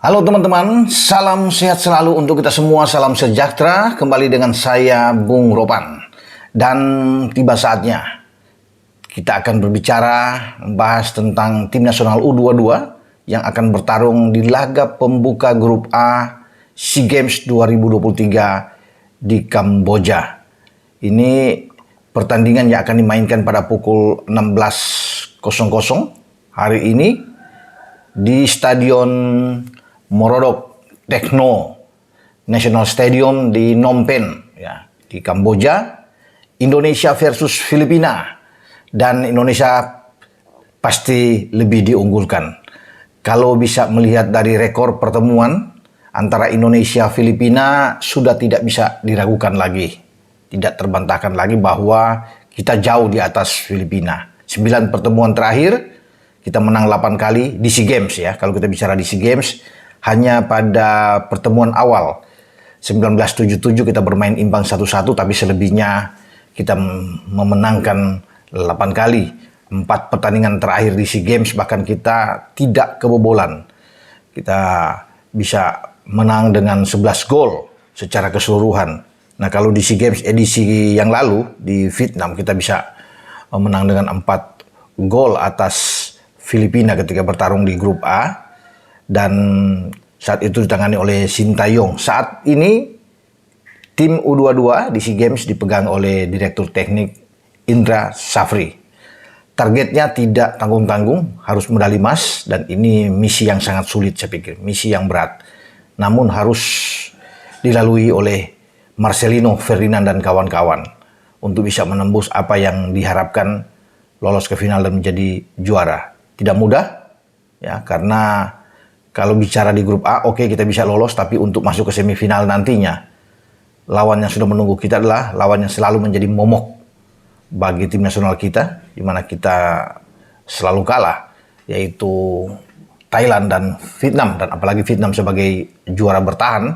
Halo teman-teman, salam sehat selalu untuk kita semua, salam sejahtera. Kembali dengan saya Bung Ropan. Dan tiba saatnya kita akan berbicara, membahas tentang tim nasional U22 yang akan bertarung di laga pembuka grup A SEA Games 2023 di Kamboja. Ini pertandingan yang akan dimainkan pada pukul 16.00 hari ini di Stadion Morodok Tekno National Stadium di Phnom Penh, ya, di Kamboja. Indonesia versus Filipina, dan Indonesia pasti lebih diunggulkan. Kalau bisa melihat dari rekor pertemuan antara Indonesia Filipina, sudah tidak bisa diragukan lagi, tidak terbantahkan lagi bahwa kita jauh di atas Filipina. 9 pertemuan terakhir kita menang 8 kali di SEA Games, ya. Kalau kita bicara di SEA Games, hanya pada pertemuan awal 1977 kita bermain imbang 1-1, tapi selebihnya kita memenangkan 8 kali. 4 pertandingan terakhir di SEA Games bahkan kita tidak kebobolan. Kita bisa menang dengan 11 gol secara keseluruhan. Nah, kalau di SEA Games edisi yang lalu di Vietnam kita bisa menang dengan 4 gol atas Filipina ketika bertarung di grup A. Dan saat itu ditangani oleh Sintayong. Saat ini tim U22 di SEA Games dipegang oleh Direktur Teknik Indra Safri. Targetnya tidak tanggung-tanggung, harus medali emas, dan ini misi yang sangat sulit, saya pikir, misi yang berat. Namun harus dilalui oleh Marcelino, Ferdinand, dan kawan-kawan untuk bisa menembus apa yang diharapkan, lolos ke final dan menjadi juara. Tidak mudah, ya, karena kalau bicara di grup A, oke, kita bisa lolos, tapi untuk masuk ke semifinal nantinya, lawan yang sudah menunggu kita adalah lawan yang selalu menjadi momok bagi tim nasional kita, di mana kita selalu kalah, yaitu Thailand dan Vietnam. Dan apalagi Vietnam sebagai juara bertahan,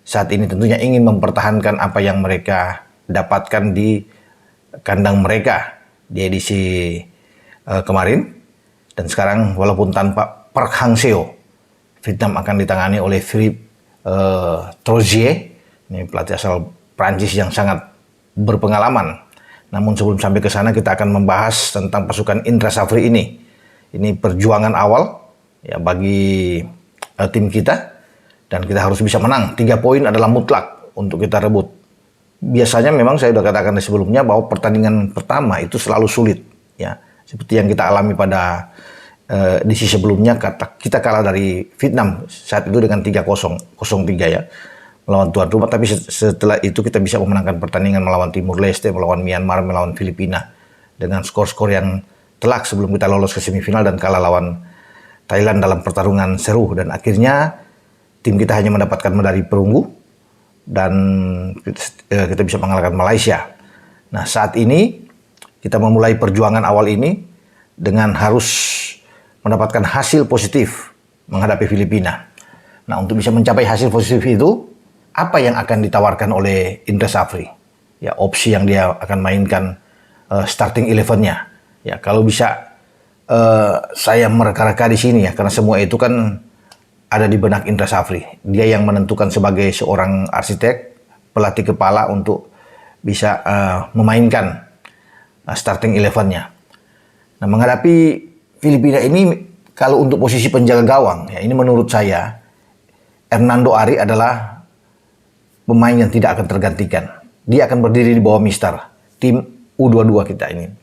saat ini tentunya ingin mempertahankan apa yang mereka dapatkan di kandang mereka di edisi kemarin. Dan sekarang walaupun tanpa Park Hang-seo, Vietnam akan ditangani oleh Philippe Troussier, ini pelatih asal Prancis yang sangat berpengalaman. Namun sebelum sampai ke sana, kita akan membahas tentang pasukan Indra Safri ini. Ini perjuangan awal, ya, bagi tim kita, dan kita harus bisa menang. 3 poin adalah mutlak untuk kita rebut. Biasanya memang saya sudah katakan sebelumnya bahwa pertandingan pertama itu selalu sulit, ya, seperti yang kita alami pada edisi sebelumnya. Kita kalah dari Vietnam saat itu dengan 3-0, 0-3, ya, melawan tuan rumah. Tapi setelah itu kita bisa memenangkan pertandingan melawan Timur Leste, melawan Myanmar, melawan Filipina dengan skor-skor yang telak sebelum kita lolos ke semifinal dan kalah lawan Thailand dalam pertarungan seru. Dan akhirnya tim kita hanya mendapatkan medali perunggu dan kita bisa mengalahkan Malaysia. Nah, saat ini kita memulai perjuangan awal ini dengan harus mendapatkan hasil positif menghadapi Filipina. Nah, untuk bisa mencapai hasil positif itu, apa yang akan ditawarkan oleh Indra Safri? Ya, opsi yang dia akan mainkan, starting 11-nya. Ya, kalau bisa saya mereka-reka di sini, ya, karena semua itu kan ada di benak Indra Safri. Dia yang menentukan sebagai seorang arsitek, pelatih kepala untuk bisa memainkan starting 11-nya. Nah, menghadapi Filipina ini, kalau untuk posisi penjaga gawang, ya, ini menurut saya Hernando Ari adalah pemain yang tidak akan tergantikan. Dia akan berdiri di bawah mister tim U22 kita ini.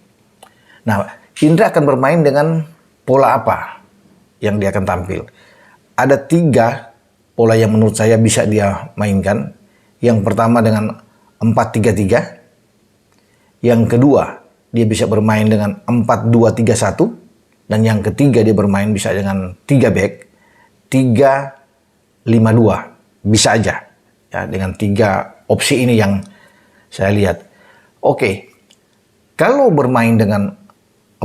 Nah, Indra akan bermain dengan pola apa yang dia akan tampil? Ada 3 pola yang menurut saya bisa dia mainkan. Yang pertama dengan 4-3-3. Yang kedua, dia bisa bermain dengan 4-2-3-1. Dan yang ketiga, dia bermain bisa dengan 3 back, 3-5-2. Bisa aja, ya, dengan 3 opsi ini yang saya lihat. Oke, kalau bermain dengan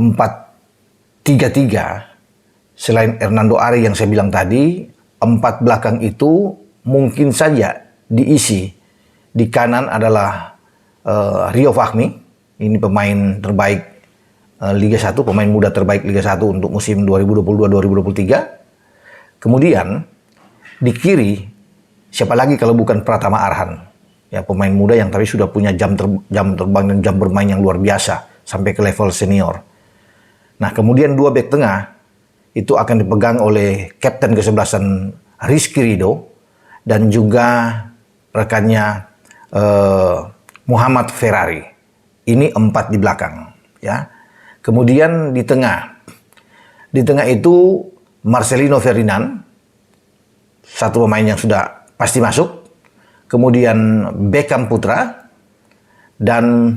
4-3-3, selain Hernando Ari yang saya bilang tadi, 4 belakang itu mungkin saja diisi. Di kanan adalah Rio Fahmi, ini pemain terbaik Liga 1, pemain muda terbaik Liga 1 untuk musim 2022-2023. Kemudian Di kiri, siapa lagi kalau bukan Pratama Arhan, ya pemain muda yang tadi sudah punya jam terbang dan jam bermain yang luar biasa sampai ke level senior. Nah, kemudian dua bek tengah itu akan dipegang oleh kapten kesebelasan Rizky Ridho dan juga rekannya Muhammad Ferrari. Ini 4 di belakang, ya. Kemudian di tengah itu Marcelino Ferdinand, satu pemain yang sudah pasti masuk. Kemudian Beckham Putra, dan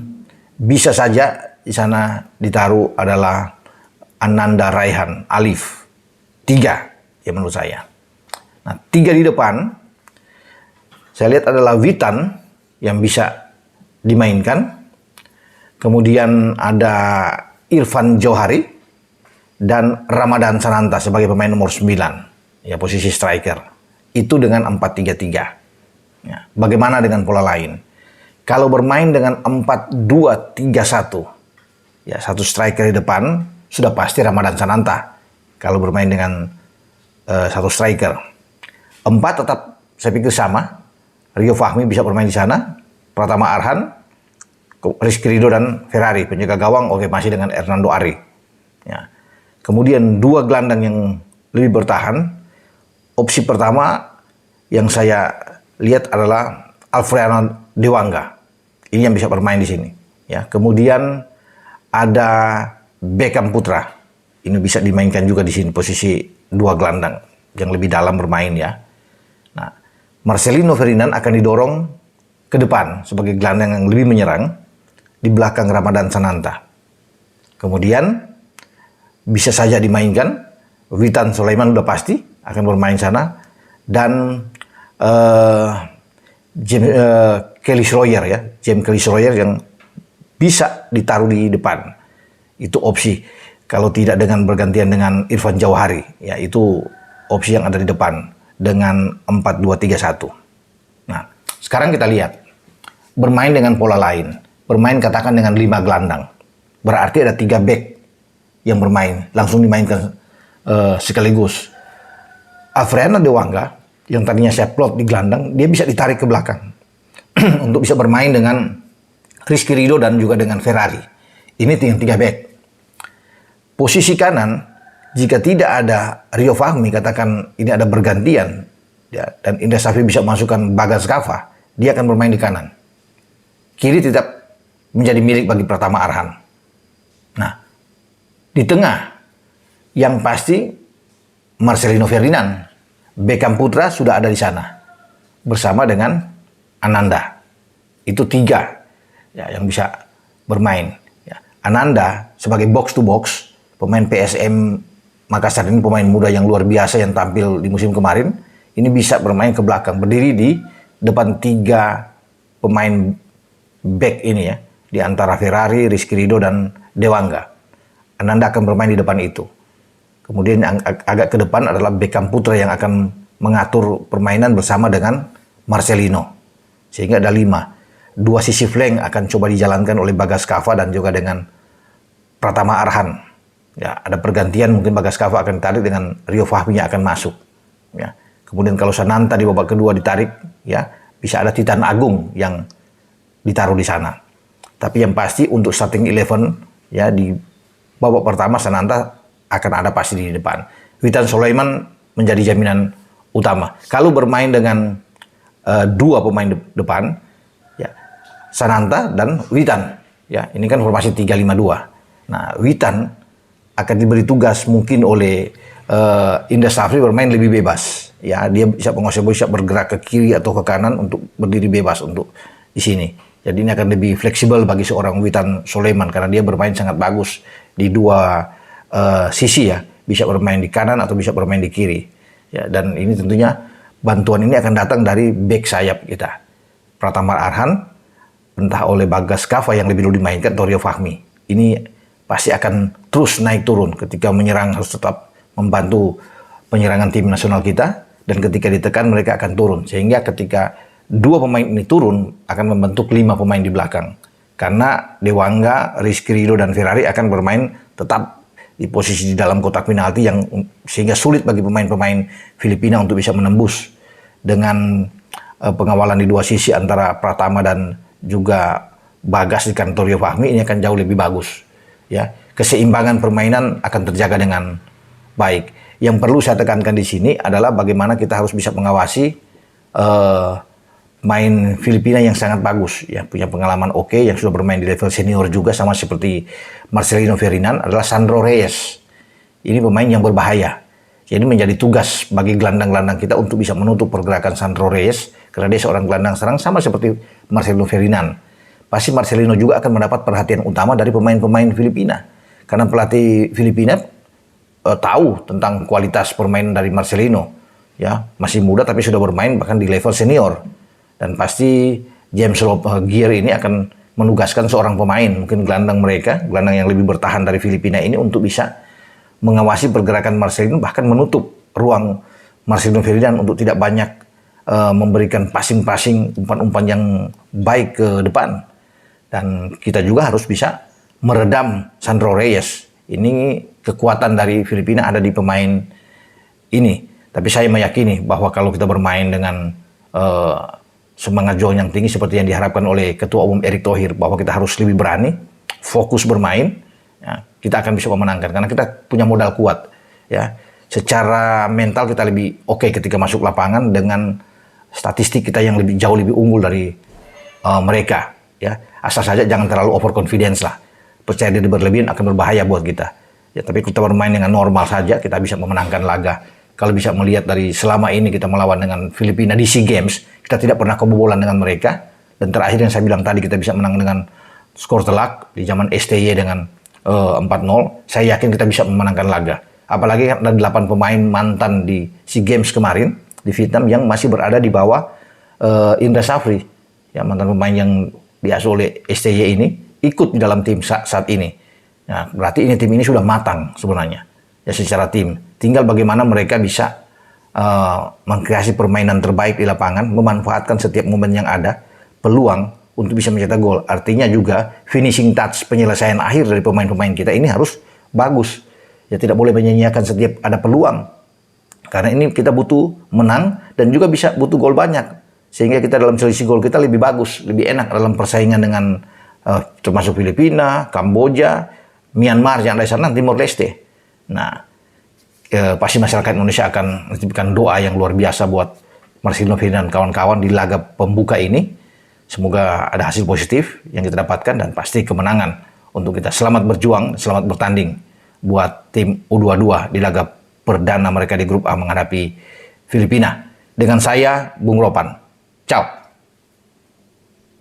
bisa saja di sana ditaruh adalah Ananda Raihan Alif. 3 ya menurut saya. Nah, 3 di depan saya lihat adalah Witan yang bisa dimainkan. Kemudian ada Irfan Johari dan Ramadan Sananta sebagai pemain nomor 9, ya posisi striker. Itu dengan 4-3-3. Ya, bagaimana dengan pola lain? Kalau bermain dengan 4-2-3-1, ya satu striker di depan sudah pasti Ramadan Sananta. Kalau bermain dengan satu striker, 4 tetap saya pikir sama. Rio Fahmi bisa bermain di sana, Pratama Arhan, Rizky Ridho dan Ferrari. Penjaga gawang oke masih dengan Hernando Ari. Ya. Kemudian 2 gelandang yang lebih bertahan. Opsi pertama yang saya lihat adalah Alfredo Dewanga. Ini yang bisa bermain di sini. Ya. Kemudian ada Beckham Putra. Ini bisa dimainkan juga di sini posisi 2 gelandang yang lebih dalam bermain ya. Nah, Marcelino Ferdinand akan didorong ke depan sebagai gelandang yang lebih menyerang di belakang Ramadan Sananta. Kemudian bisa saja dimainkan Witan Sulaiman, udah pasti akan bermain sana, dan Kelly Schroyer ya, James Kelly Schroyer yang bisa ditaruh di depan. Itu opsi. Kalau tidak dengan bergantian dengan Irfan Jauhari, ya itu opsi yang ada di depan dengan 4-2-3-1. Nah, sekarang kita lihat bermain dengan pola lain. Bermain katakan dengan 5 gelandang. Berarti ada 3 back yang bermain, langsung dimainkan sekaligus. Alfredo Dewanga yang tadinya saya plot di gelandang, dia bisa ditarik ke belakang untuk bisa bermain dengan Rizky Ridho dan juga dengan Ferrari. Ini 3 back. Posisi kanan, jika tidak ada Rio Fahmi, katakan ini ada bergantian, ya, dan Indra Safri bisa masukkan Bagas Kava, dia akan bermain di kanan. Kiri tetap menjadi milik bagi Pratama Arhan. Nah, di tengah yang pasti Marcelino Ferdinand, Beckham Putra sudah ada di sana bersama dengan Ananda. Itu 3 ya, yang bisa bermain. Ya. Ananda sebagai box to box, pemain PSM Makassar ini pemain muda yang luar biasa yang tampil di musim kemarin. Ini bisa bermain ke belakang, berdiri di depan 3 pemain back ini ya, di antara Ferrari, Rizky Ridho dan Dewanga. Ananda akan bermain di depan itu. Kemudian yang agak ke depan adalah Beckham Putra yang akan mengatur permainan bersama dengan Marcelino. Sehingga ada 5. 2 sisi flank akan coba dijalankan oleh Bagas Kava dan juga dengan Pratama Arhan. Ya, ada pergantian, mungkin Bagas Kava akan ditarik dengan Rio Fahmi yang akan masuk. Ya. Kemudian kalau Sananta di babak kedua ditarik, ya bisa ada Titan Agung yang ditaruh di sana. Tapi yang pasti untuk starting 11 ya di babak pertama Sananta akan ada pasti di depan. Witan Sulaiman menjadi jaminan utama. Kalau bermain dengan 2 pemain depan, ya Sananta dan Witan. Ya, ini kan formasi 3-5-2. Nah, Witan akan diberi tugas mungkin oleh Indra Safri bermain lebih bebas. Ya, dia bisa menguasai, bisa bergerak ke kiri atau ke kanan untuk berdiri bebas untuk di sini. Jadi ini akan lebih fleksibel bagi seorang Witan Sulaiman karena dia bermain sangat bagus di 2 sisi ya, bisa bermain di kanan atau bisa bermain di kiri. Ya, dan ini tentunya bantuan ini akan datang dari back sayap kita. Pratama Arhan entah oleh Bagas Kava yang lebih dulu dimainkan atau Rio Fahmi. Ini pasti akan terus naik turun ketika menyerang, harus tetap membantu penyerangan tim nasional kita, dan ketika ditekan mereka akan turun, sehingga ketika 2 pemain ini turun akan membentuk 5 pemain di belakang karena Dewanga, Rizky Ridho dan Ferrari akan bermain tetap di posisi di dalam kotak penalti yang sehingga sulit bagi pemain-pemain Filipina untuk bisa menembus dengan pengawalan di dua sisi antara Pratama dan juga Bagas di kantor Rio Fahmi, ini akan jauh lebih bagus. Ya, keseimbangan permainan akan terjaga dengan baik. Yang perlu saya tekankan di sini adalah bagaimana kita harus bisa mengawasi main Filipina yang sangat bagus, ya, punya pengalaman oke, yang sudah bermain di level senior juga sama seperti Marcelino Ferdinand, adalah Sandro Reyes. Ini pemain yang berbahaya. Jadi menjadi tugas bagi gelandang-gelandang kita untuk bisa menutup pergerakan Sandro Reyes, karena dia seorang gelandang serang sama seperti Marcelino Ferdinand. Pasti Marcelino juga akan mendapat perhatian utama dari pemain-pemain Filipina. Karena pelatih Filipina tahu tentang kualitas permainan dari Marcelino. Ya, masih muda tapi sudah bermain bahkan di level senior. Dan pasti James Gear ini akan menugaskan seorang pemain, mungkin gelandang mereka, gelandang yang lebih bertahan dari Filipina ini, untuk bisa mengawasi pergerakan Marcelino, bahkan menutup ruang Marcelino Ferdinand untuk tidak banyak memberikan passing-passing, umpan-umpan yang baik ke depan. Dan kita juga harus bisa meredam Sandro Reyes. Ini kekuatan dari Filipina ada di pemain ini. Tapi saya meyakini bahwa kalau kita bermain dengan semangat juang yang tinggi seperti yang diharapkan oleh Ketua Umum Erick Thohir, bahwa kita harus lebih berani, fokus bermain, ya, kita akan bisa memenangkan karena kita punya modal kuat. Ya, secara mental kita lebih oke ketika masuk lapangan dengan statistik kita yang jauh lebih unggul dari mereka. Ya, asal saja jangan terlalu overconfidence lah. Percaya diri berlebihan akan berbahaya buat kita. Ya, tapi kita bermain dengan normal saja, kita bisa memenangkan laga. Kalau bisa melihat dari selama ini kita melawan dengan Filipina di SEA Games, kita tidak pernah kebobolan dengan mereka. Dan terakhir yang saya bilang tadi, kita bisa menang dengan skor telak di zaman STY dengan 4-0. Saya yakin kita bisa memenangkan laga. Apalagi ada 8 pemain mantan di SEA Games kemarin di Vietnam yang masih berada di bawah Indra Safri. Ya, mantan pemain yang diasuh oleh STY ini ikut di dalam tim saat ini. Nah, berarti ini tim ini sudah matang sebenarnya. Ya, secara tim. Tinggal bagaimana mereka bisa mengkreasi permainan terbaik di lapangan, memanfaatkan setiap momen yang ada, peluang untuk bisa mencetak gol. Artinya juga finishing touch, penyelesaian akhir dari pemain-pemain kita ini harus bagus. Ya, tidak boleh menyia-nyiakan setiap ada peluang. Karena ini kita butuh menang dan juga bisa butuh gol banyak. Sehingga kita dalam selisih gol kita lebih bagus, lebih enak dalam persaingan dengan termasuk Filipina, Kamboja, Myanmar yang ada di sana, Timor Leste. Nah, pasti masyarakat Indonesia akan menitipkan doa yang luar biasa buat Marcelino Ferdinand dan kawan-kawan di laga pembuka ini. Semoga ada hasil positif yang kita dapatkan dan pasti kemenangan untuk kita. Selamat berjuang, selamat bertanding buat tim U22 di laga perdana mereka di grup A menghadapi Filipina. Dengan saya, Bung Ropan. Ciao.